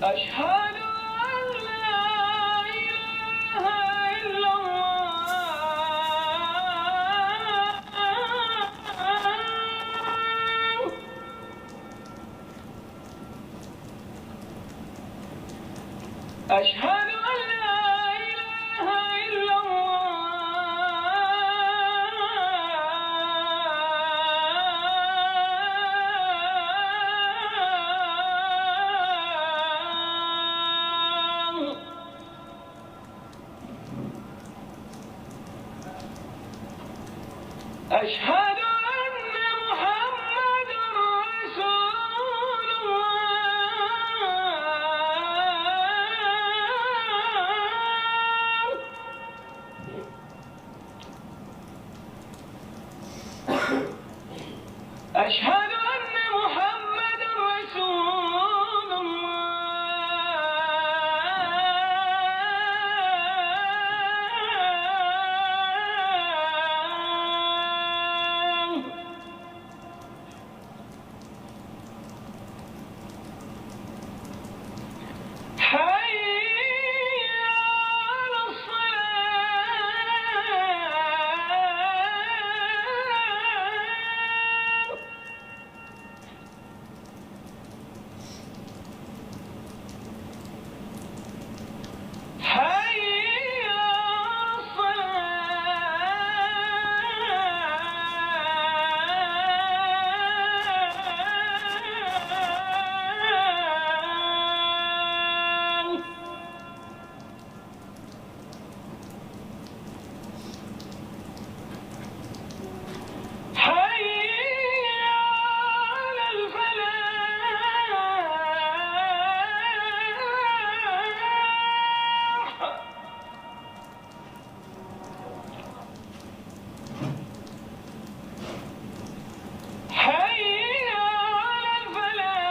أشهد أن لا إله إلا الله. أشهد أن لا إله إلا الله. أشهد أن محمدًا رسول الله. أشهد أن محمدًا رسول الله. حي على الصلاة. حي على الصلاة. حي على الفلاح. حي على الفلاح.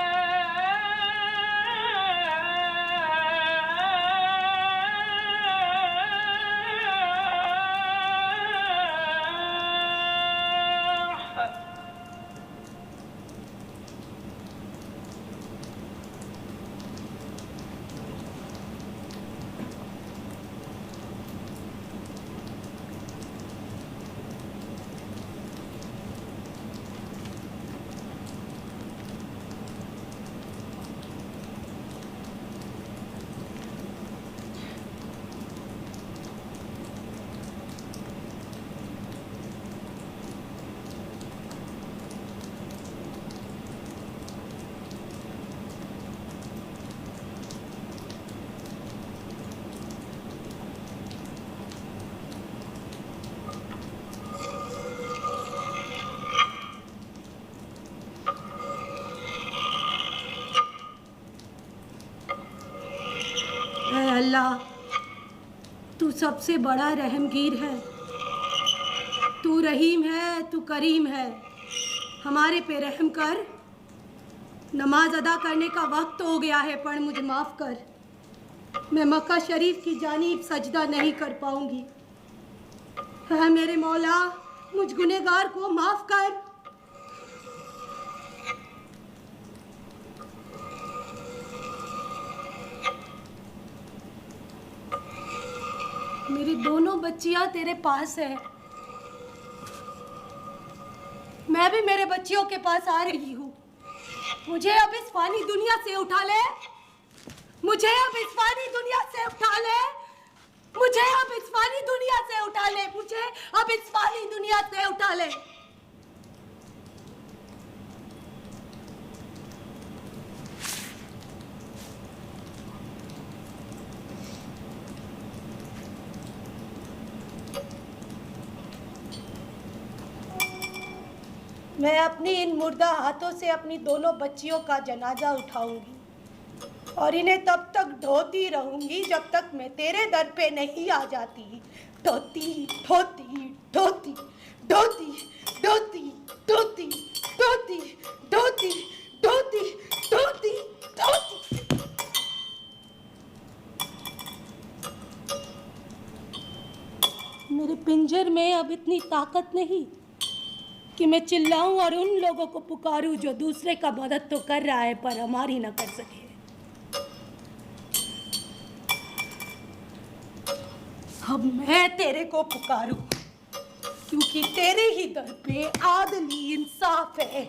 ऐ अल्लाह, तू सबसे बड़ा रहमगीर है, तू रहीम है, तू करीम है, हमारे पे रहम कर। नमाज अदा करने का वक्त हो गया है, पर मुझे माफ़ कर, मैं मक्का शरीफ की जानिब सजदा नहीं कर पाऊंगी। है मेरे मौला, मुझ गुनहगार को माफ़ कर। मेरी दोनों बच्चियां तेरे पास है, मैं भी मेरे बच्चियों के पास आ रही हूँ। मुझे अब इस फानी दुनिया से उठा ले, मुझे अब इस फानी दुनिया से उठा ले, मुझे अब इस फानी दुनिया से उठा ले, मुझे अब इस फानी दुनिया से उठा ले। मैं अपनी इन मुर्दा हाथों से अपनी दोनों बच्चियों का जनाजा उठाऊंगी। और इन्हें तब तक ढोती रहूंगी जब तक मैं तेरे दर पे नहीं आ जाती। ढोती ढोती ढोती ढोती ढोती ढोती ढोती ढोती ढोती ढोती ढोती। मेरे पिंजर में अब इतनी ताकत नहीं कि मैं चिल्लाऊं और उन लोगों को पुकारूं जो दूसरे का मदद तो कर रहा है पर हमारी ना कर सके। अब मैं तेरे को पुकारूं क्योंकि तेरे ही दर पे आदली इंसाफ है।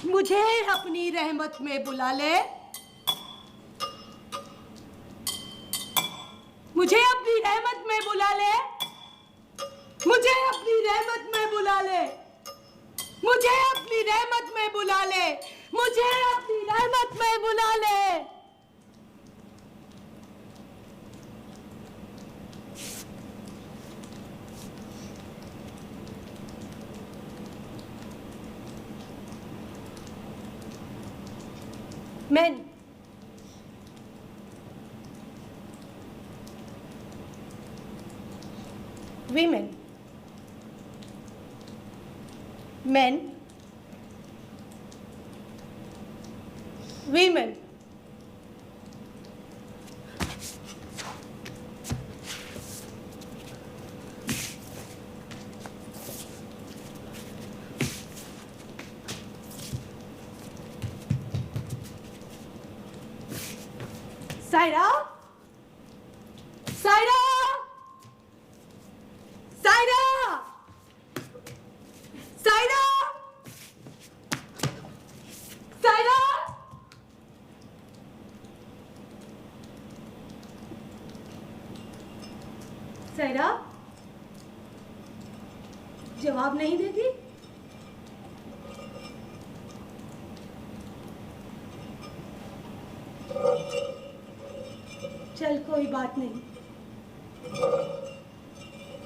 मुझे अपनी रहमत में बुला ले, मुझे अपनी रहमत में बुला ले, मुझे अपनी रहमत में बुला ले, मुझे अपनी रहमत में बुला ले, मुझे अपनी रहमत में बुला ले। Men, women, men, women. Saira? Saira? Saira? Saira? Saira? Saira जवाब नहीं देती? चल कोई बात नहीं,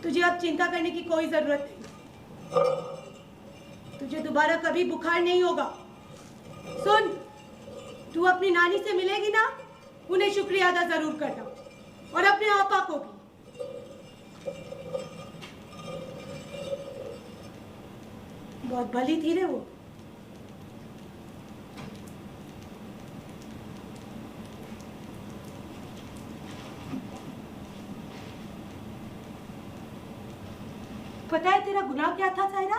तुझे अब चिंता करने की कोई जरूरत नहीं। तुझे दोबारा कभी बुखार नहीं होगा। सुन, तू अपनी नानी से मिलेगी ना, उन्हें शुक्रिया अदा जरूर करना और अपने आपा को भी। बहुत भली थी रे वो। पता है तेरा गुनाह क्या था सायरा?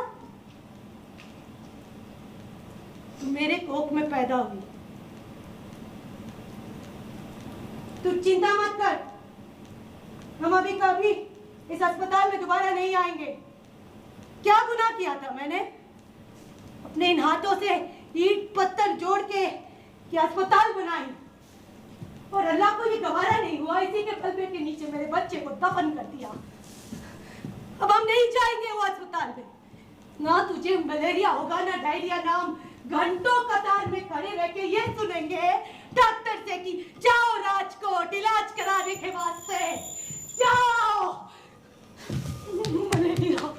तू मेरे कोख में पैदा हुई। तू चिंता मत कर, हम अभी कभी इस अस्पताल में दोबारा नहीं आएंगे। क्या गुनाह किया था मैंने? अपने इन हाथों से ईंट पत्थर जोड़ के ये अस्पताल बनाई और अल्लाह को ये गवारा नहीं हुआ, इसी के पलबे के नीचे मेरे बच्चे को दफन कर दिया। अब हम नहीं जाएंगे वो अस्पताल में। ना तुझे मलेरिया होगा ना डायरिया, नाम घंटों कतार में खड़े रह के ये सुनेंगे डॉक्टर से कि जाओ राजकोट इलाज कराने के वास्ते जाओ। Malaria,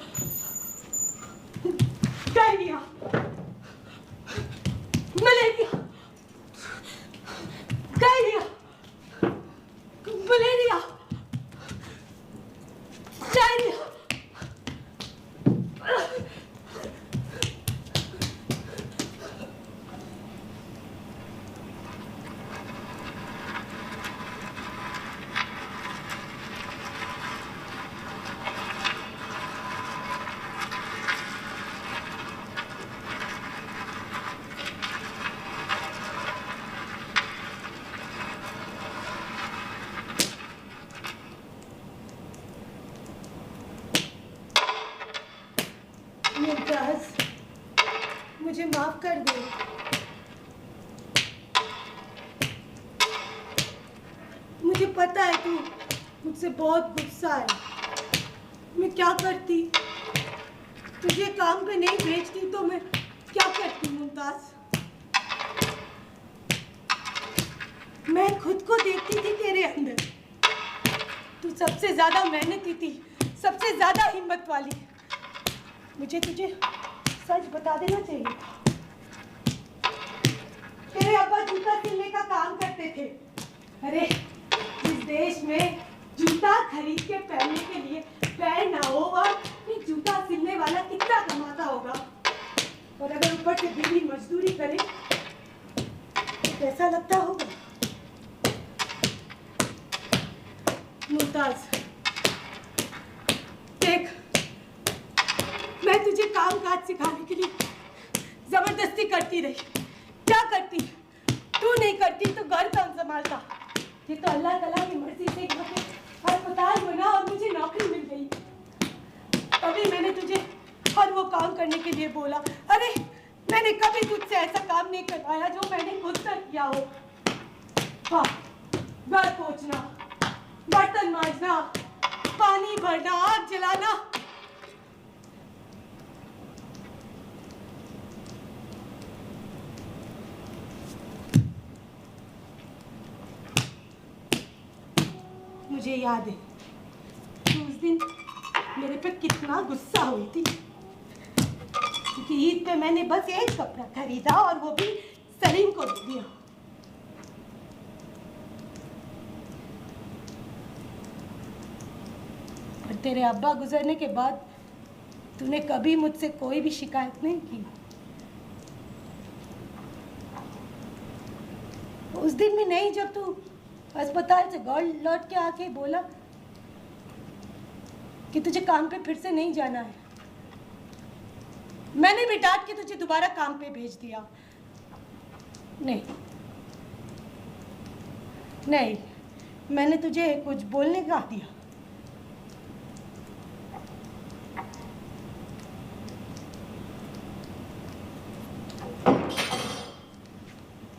diarrhoea, malaria, diarrhoea, malaria, diarrhoea. मुझे माफ कर दे। मुझे पता है तू मुझसे बहुत गुस्सा है। मैं क्या करती? तुझे काम पे नहीं भेजती तो मैं क्या करती मुमताज? मैं खुद को देखती थी तेरे अंदर। तू सबसे ज्यादा मेहनती थी, सबसे ज्यादा हिम्मत वाली। मुझे तुझे सच बता देना चाहिए था। तेरे अब्बा जूता सिलने का काम करते थे। और अगर ऊपर से बीवी मजदूरी करे तो कैसा लगता होगा? मुमताज, देख, मैं तुझे काम काज सिखाने के लिए जबरदस्ती करती रही। क्या करती? तू नहीं करती तो घर कौन संभालता? ये तो अल्लाह ताला की मर्जी से यहाँ पे अस्पताल बना और मुझे नौकरी मिल गई। तभी मैंने तुझे हर वो काम करने के लिए बोला। अरे मैंने कभी तुझसे ऐसा काम नहीं करवाया जो मैंने खुद तक किया हो। हाँ, घर पोंछना, बर्तन मांजना, पानी भरना, आग जलाना। मुझे याद है कि उस दिन मेरे पे कितना गुस्सा हुई थी, क्योंकि ईद पे मैंने बस एक कपड़ा खरीदा और वो भी सलीम को दे दिया। और तेरे अब्बा गुजरने के बाद तूने कभी मुझसे कोई भी शिकायत नहीं की। उस दिन भी नहीं, जब तू अस्पताल से घर लौट के आके बोला कि तुझे काम पे फिर से नहीं जाना है। मैंने भी डांट के तुझे दोबारा काम पे भेज दिया। नहीं नहीं, मैंने तुझे कुछ बोलने का दिया।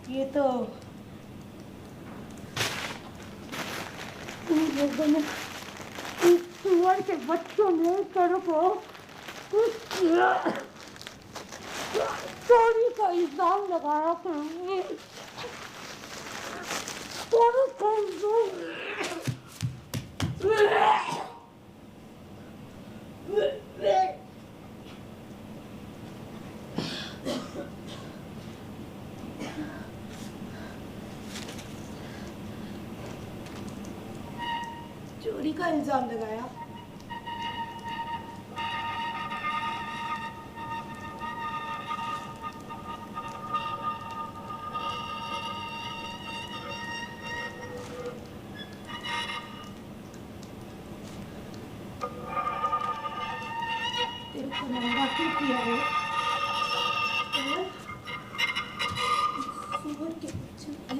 ये तो तुम लोगों ने सुअर के बच्चों ने तेरे को चोरी का इल्जाम लगाया। चोरी का इल्जाम लगाया। तेरे को नंगा क्यों किया है? सुअर के बच्चे थे।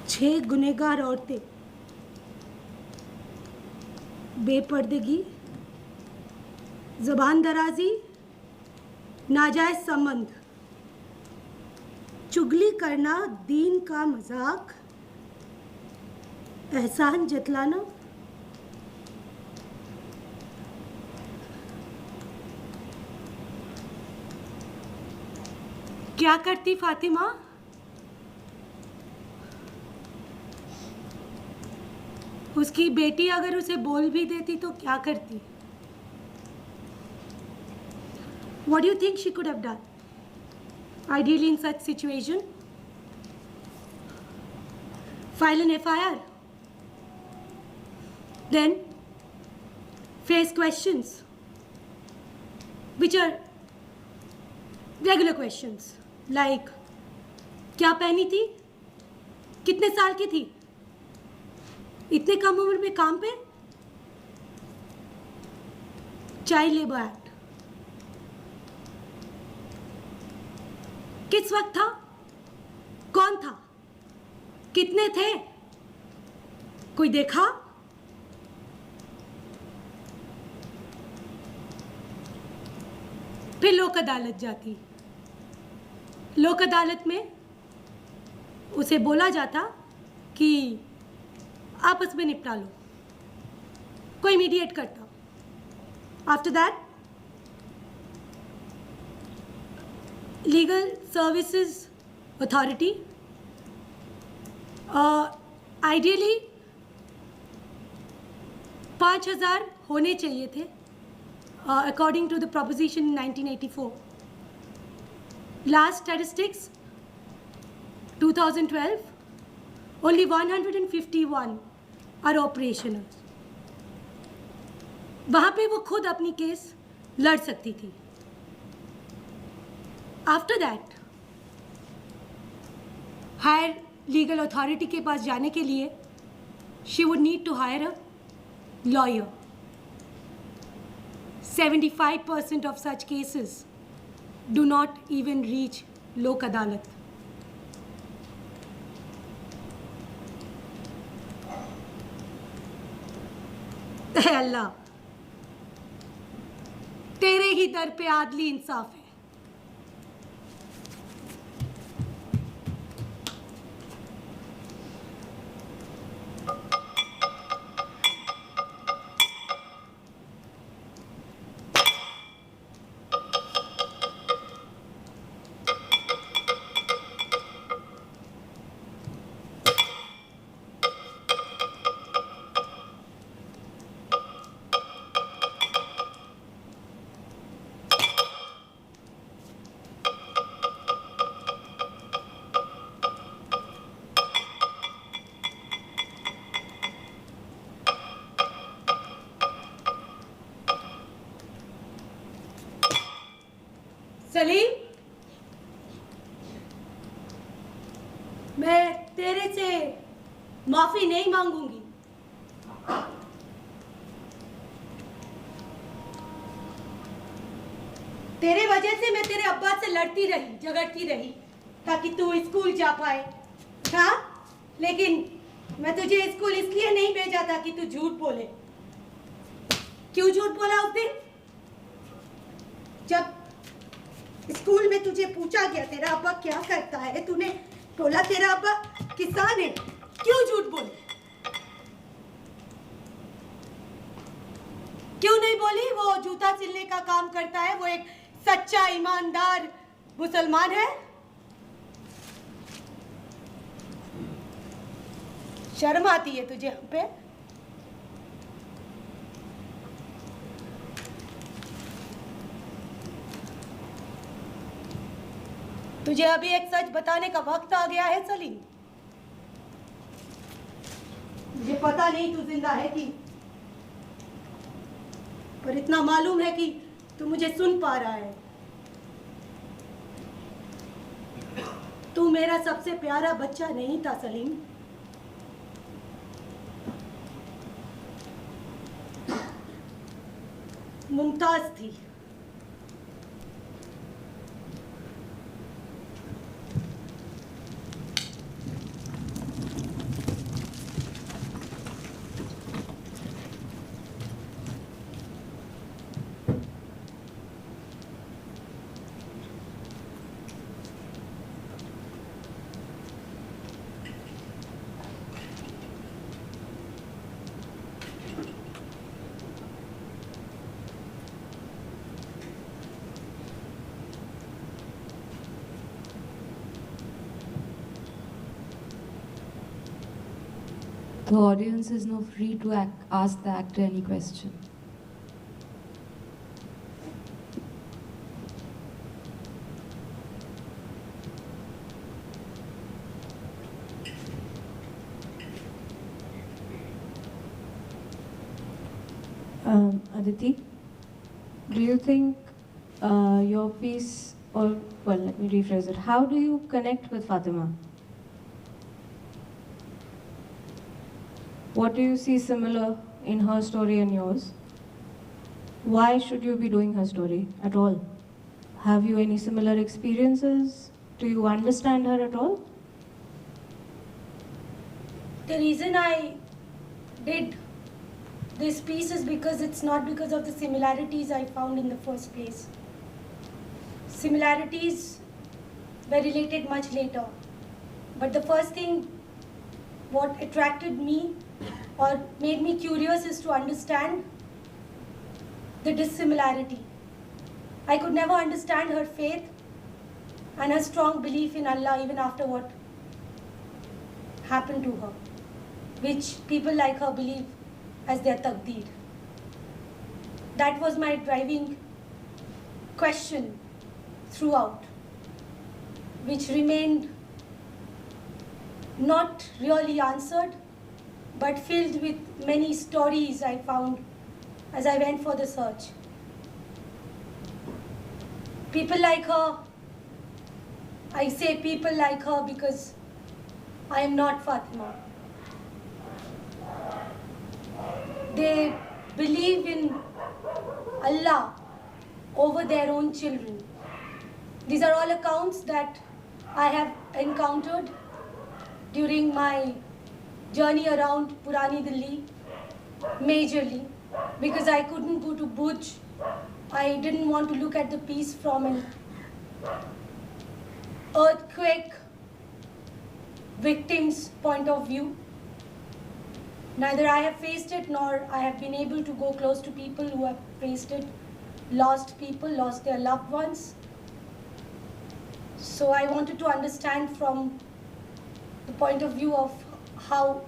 छह गुनहगार औरतें, बेपर्दगी, जबान दराजी, नाजायज संबंध चुगली करना दीन का मजाक, एहसान जतलाना। क्या करती फातिमा? उसकी बेटी अगर उसे बोल भी देती तो क्या करती? What do you think she could have done? Ideally in such situation, file an FIR, then face questions, which are regular questions like क्या पहनी थी, कितने साल की थी, इतने कम उम्र में काम पे, चाइल्ड लेबर एक्ट किस वक्त था, कौन था, कितने थे, कोई देखा? फिर लोक अदालत जाती। लोक अदालत में उसे बोला जाता कि आपस में निपटा लो, कोई मीडिएट करता। After that legal services authority ideally 5,000 होने चाहिए थे according to the proposition 1984. Last statistics 2012, only 151 are operational. वहाँ पे वो खुद अपनी केस लड़ सकती थी. After that, higher legal authority के पास जाने के लिए she would need to hire a lawyer. 75% of such cases do not even reach लोक अदालत. अल्लाह, तेरे ही दर पे आदली इंसाफ है. सलीम, मैं तेरे से माफी नहीं मांगूंगी. तेरे वजह से मैं तेरे अब्बा से लड़ती रही, झगड़ती रही ताकि तू स्कूल जा पाए. हाँ, लेकिन मैं तुझे स्कूल इसलिए नहीं भेजा था कि तू झूठ बोले. क्यों झूठ बोला उस दिन? जब स्कूल में तुझे पूछा गया तेरा अब्बा क्या करता है, तूने बोला तेरा अब्बा किसान है. क्यों झूठ बोली? क्यों नहीं बोली वो जूता सिलने का काम करता है, वो एक सच्चा ईमानदार मुसलमान है? शर्म आती है तुझे हम पे? तुझे अभी एक सच बताने का वक्त आ गया है सलीम. मुझे पता नहीं तू जिंदा है कि, पर इतना मालूम है कि तू मुझे सुन पा रहा है. तू मेरा सबसे प्यारा बच्चा नहीं था सलीम. मुमताज थी. The audience is now free to ask the actor any question. Aditi, do you think your piece, or well, let me rephrase it. How do you connect with Fatima? What do you see similar in her story and yours? Why should you be doing her story at all? Have you any similar experiences? Do you understand her at all? The reason I did this piece is because it's not because of the similarities I found in the first place. Similarities were related much later. But the first thing, what attracted me or made me curious is to understand the dissimilarity. I could never understand her faith and her strong belief in Allah even after what happened to her, which people like her believe as their taqdeer. That was my driving question throughout, which remained not really answered, but filled with many stories I found as I went for the search. People like her, I say people like her because I am not Fatima. They believe in Allah over their own children. These are all accounts that I have encountered during my journey around Purani Delhi, majorly, because I couldn't go to Bhuj. I didn't want to look at the piece from an earthquake victim's point of view. Neither I have faced it nor I have been able to go close to people who have faced it, lost people, lost their loved ones. So I wanted to understand from the point of view of how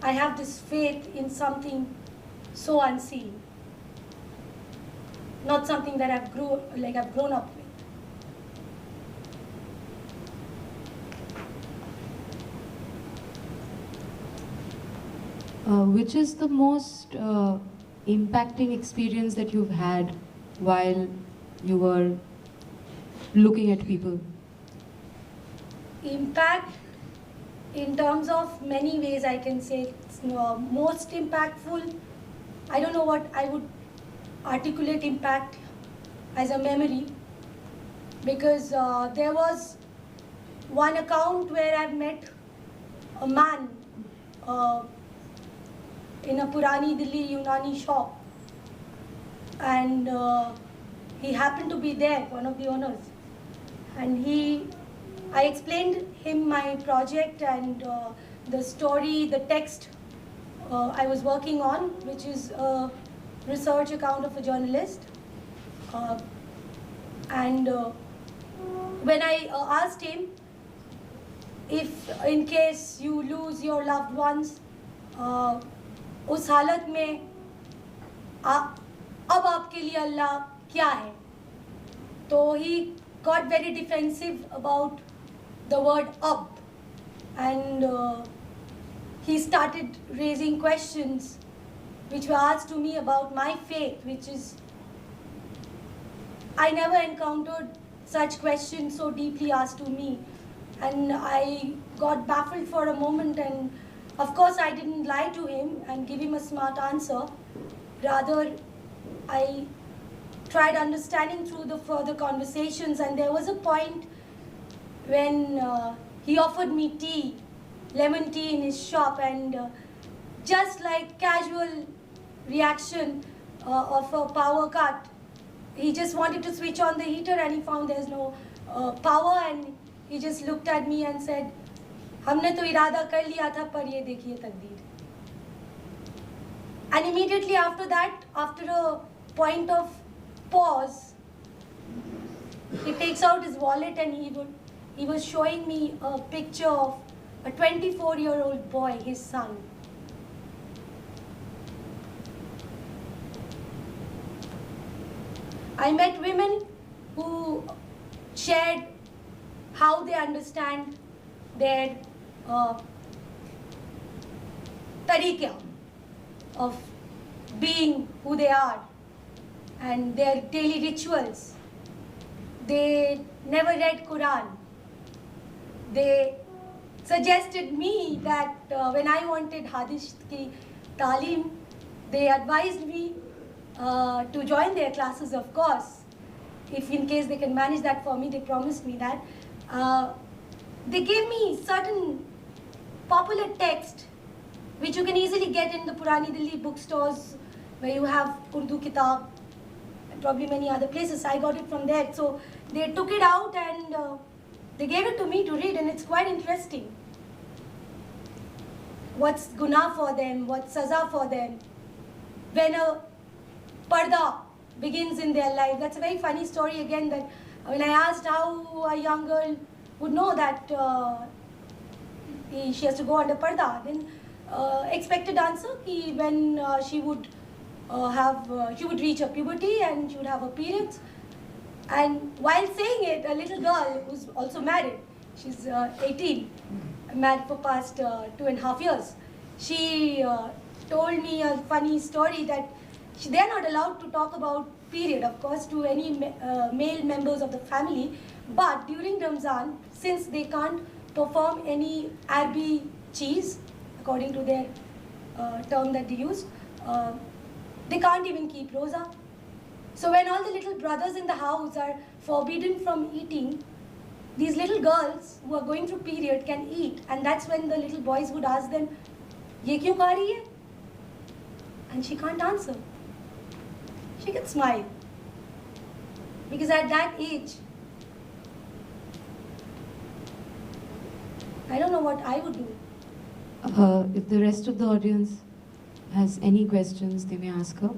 I have this faith in something so unseen, not something that I've grown up with. Which is the most impacting experience that you've had while you were looking at people? Impact in terms of many ways, I can say. It's most impactful, I don't know what I would articulate impact as a memory, because there was one account where I've met a man in a Purani Delhi Unani shop, and he happened to be there, one of the owners, and I explained him my project and the story, the text I was working on, which is a research account of a journalist. And when I asked him if in case you lose your loved ones, उस हालत में अब आपके लिए अल्लाह क्या है, तो he got very defensive about the word ab, and he started raising questions which were asked to me about my faith, which is, I never encountered such questions so deeply asked to me, and I got baffled for a moment, and of course I didn't lie to him and give him a smart answer. Rather, I tried understanding through the further conversations, and there was a point when he offered me tea, lemon tea in his shop, and just like casual reaction of a power cut, he just wanted to switch on the heater and he found there's no power, and he just looked at me and said, हमने तो इरादा कर लिया था पर ये देखिए तकदीर. And immediately after that, after a point of pause, he takes out his wallet and he was showing me a picture of a 24-year-old boy, his son, I met women who shared how they understand their tariqa of being who they are and their daily rituals. They never read Quran. They suggested me that when I wanted Hadith ki talim, they advised me to join their classes, of course. If in case they can manage that for me, they promised me that. They gave me certain popular text which you can easily get in the Purani Delhi bookstores where you have Urdu kitab and probably many other places. I got it from there. So they took it out and they gave it to me to read, and it's quite interesting. What's guna for them, what's saza for them. When a parda begins in their life, that's a very funny story again, that when I asked how a young girl would know that she has to go under parda, then expected answer ki when she would she would reach a puberty and she would have her periods. And while saying it, a little girl who's also married, she's 18, married for past 2.5 years, she told me a funny story that they're not allowed to talk about period, of course, to any male members of the family, but during Ramzan, since they can't perform any Arabi cheese, according to their term that they use, they can't even keep roza. So when all the little brothers in the house are forbidden from eating, these little girls who are going through period can eat, and that's when the little boys would ask them, "Ye kyun kha rahi hai?" And she can't answer. She can smile. Because at that age, I don't know what I would do. If the rest of the audience has any questions, they may ask her.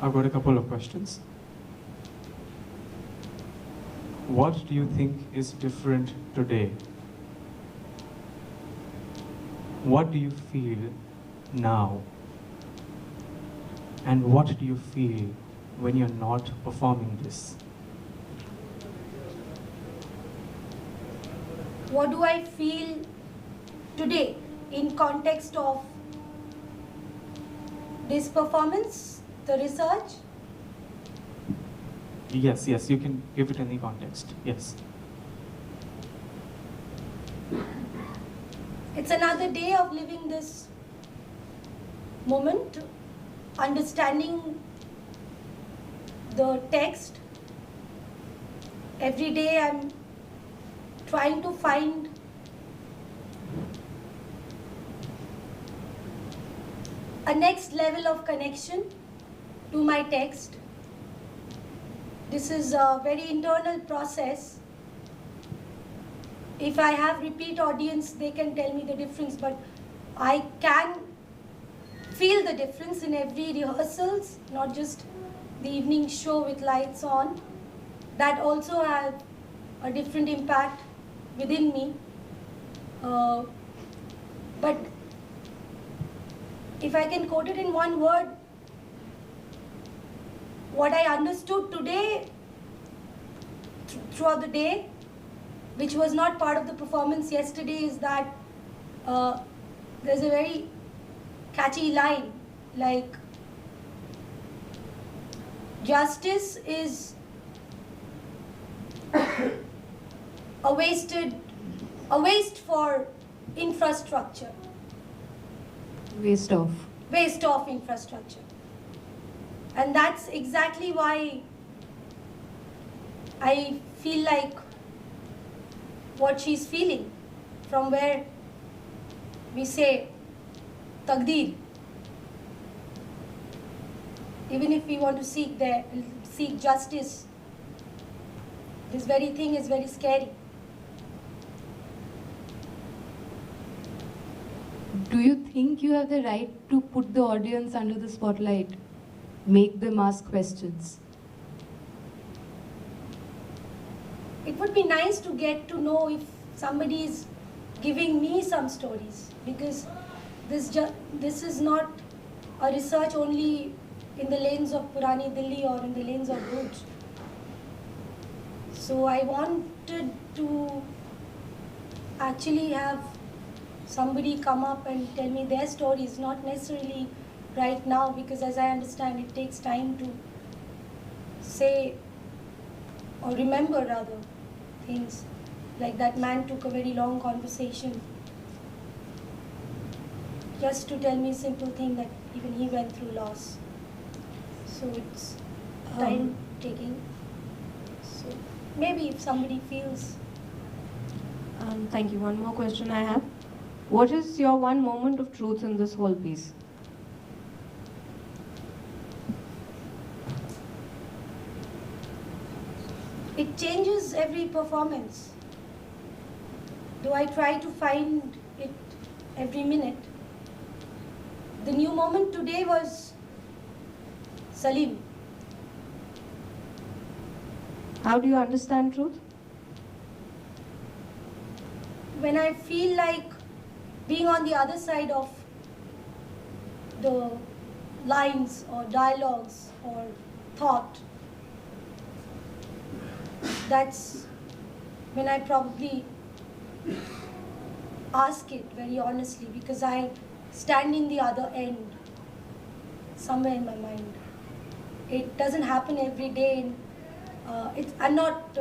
I've got a couple of questions. What do you think is different today? What do you feel now? And what do you feel when you're not performing this? What do I feel today in context of this performance, the research? Yes, you can give it any context. Yes. It's another day of living this moment, understanding the text. Every day I'm trying to find a next level of connection to my text. This is a very internal process. If I have repeat audience, they can tell me the difference, but I can feel the difference in every rehearsals, not just the evening show with lights on. That also has a different impact within me. But if I can quote it in one word, what I understood today, throughout the day, which was not part of the performance yesterday, is that there's a very catchy line, like, justice is a waste for infrastructure. Waste of Infrastructure. And that's exactly why I feel like what she's feeling, from where we say taqdeer. Even if we want to seek justice, this very thing is very scary. Do you think you have the right to put the audience under the spotlight? Make them ask questions? it would be nice to get to know if somebody is giving me some stories, because this is not a research only in the lanes of Purani Delhi or in the lanes of Bhuj. So I wanted to actually have somebody come up and tell me their stories, not necessarily right now, because as I understand it takes time to say or remember rather things. Like that man took a very long conversation just to tell me a simple thing that even he went through loss. So it's time taking. So maybe if somebody feels. Thank you. One more question I have. What is your one moment of truth in this whole piece? It changes every performance. Do I try to find it every minute? The new moment today was Salim. How do you understand truth? When I feel like being on the other side of the lines or dialogues or thought, that's when I probably ask it very honestly, because I stand in the other end, somewhere in my mind. It doesn't happen every day. I'm not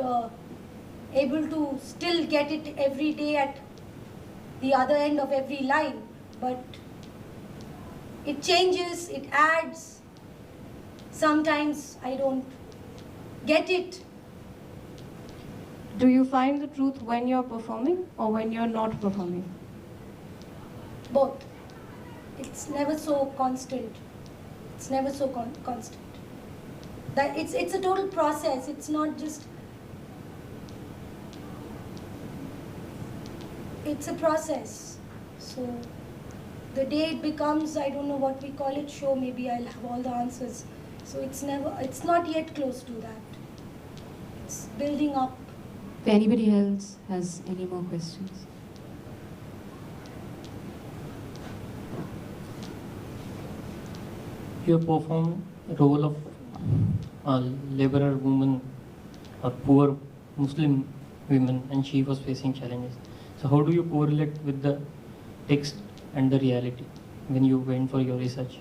able to still get it every day at the other end of every line, but it changes, it adds. Sometimes I don't get it. Do you find the truth when you're performing or when you're not performing? Both. It's never so constant. It's never so constant. That it's a total process. It's not just. It's a process. So the day it becomes, I don't know what we call it, show, maybe I'll have all the answers. So it's not yet close to that. It's building up. If anybody else has any more questions. You perform a role of a laborer woman, a poor Muslim woman, and she was facing challenges. So how do you correlate with the text and the reality when you went for your research?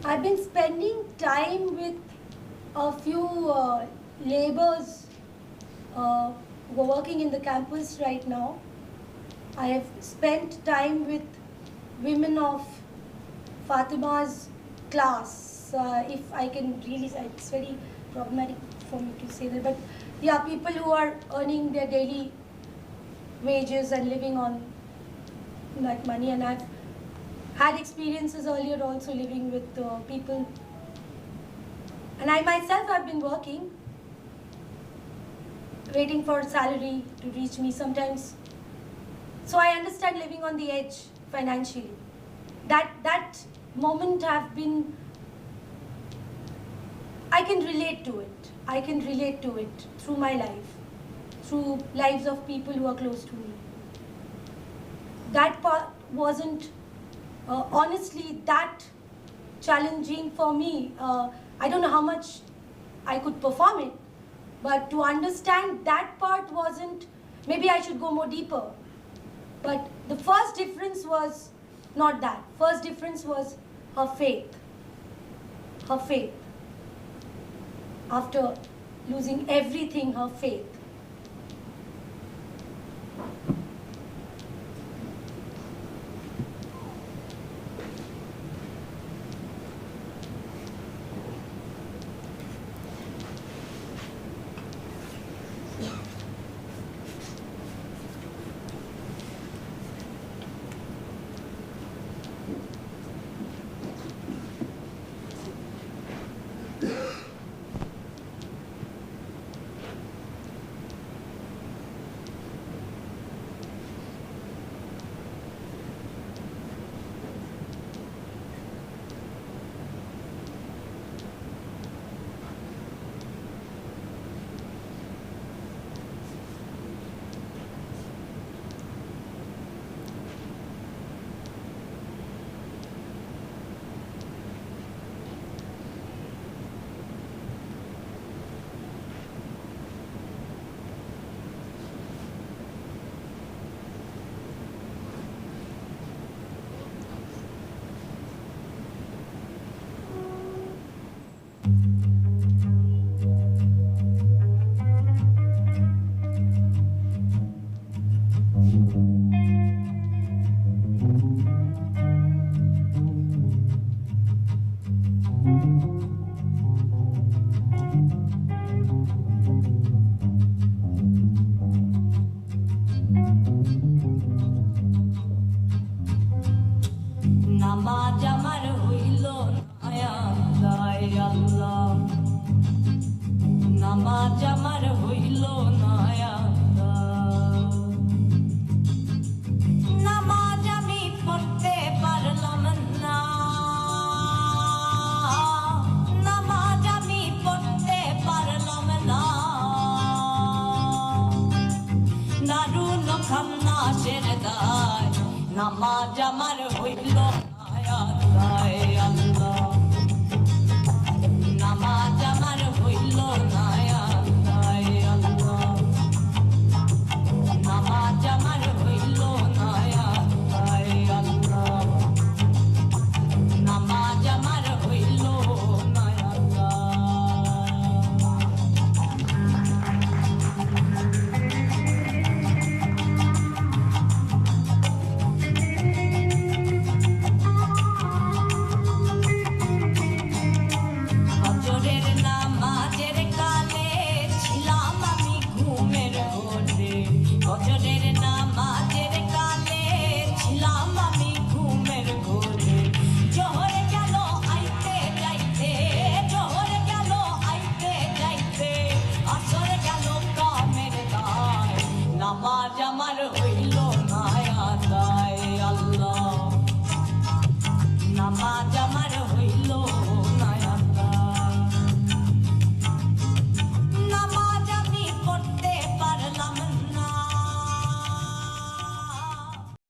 I've been spending time with a few laborers who are working in the campus right now. I have spent time with women of Fatima's class, if I can really say. It's very problematic for me to say that, but yeah, people who are earning their daily wages and living on that money. And I've had experiences earlier also living with people, and I myself have been working, waiting for salary to reach me sometimes. So I understand living on the edge financially. That moment have been, I can relate to it. I can relate to it through my life, through lives of people who are close to me. That part wasn't honestly that challenging for me. I don't know how much I could perform it, but to understand that part wasn't, maybe I should go more deeper. But the first difference was not that. First difference was her faith. Her faith. After losing everything, her faith. নামাজ আমার হইল না আল্লাহ আল্লাহ, নামাজ আমার হইল না আল্লাহ, নামাজ আমি পড়তে পারলাম না, নামাজ আমি পড়তে পারলাম না, দারুণ খান্নাসের দায় নামাজ আমার হইল না আল্লাহ আল্লাহ, নামাজ আমার হইল না আল্লাহ আল্লাহ, নামাজ আমার হইল না আল্লাহ আল্লাহ, নামাজ আমার হইল না আল্লাহ। ফজরের নামাজের কালে ছিলাম আমি ঘুমের ঘোরে, ফজরের নামাজের কালে ছিলাম আমি ঘুমের ঘোরে, জোহর গেল আইতে যাইতে, জোহর গেল আইতে যাইতে, আসর গেল কামের দায়, নামাজ আমার হইল না আদায় আল্লাহ, নামাজ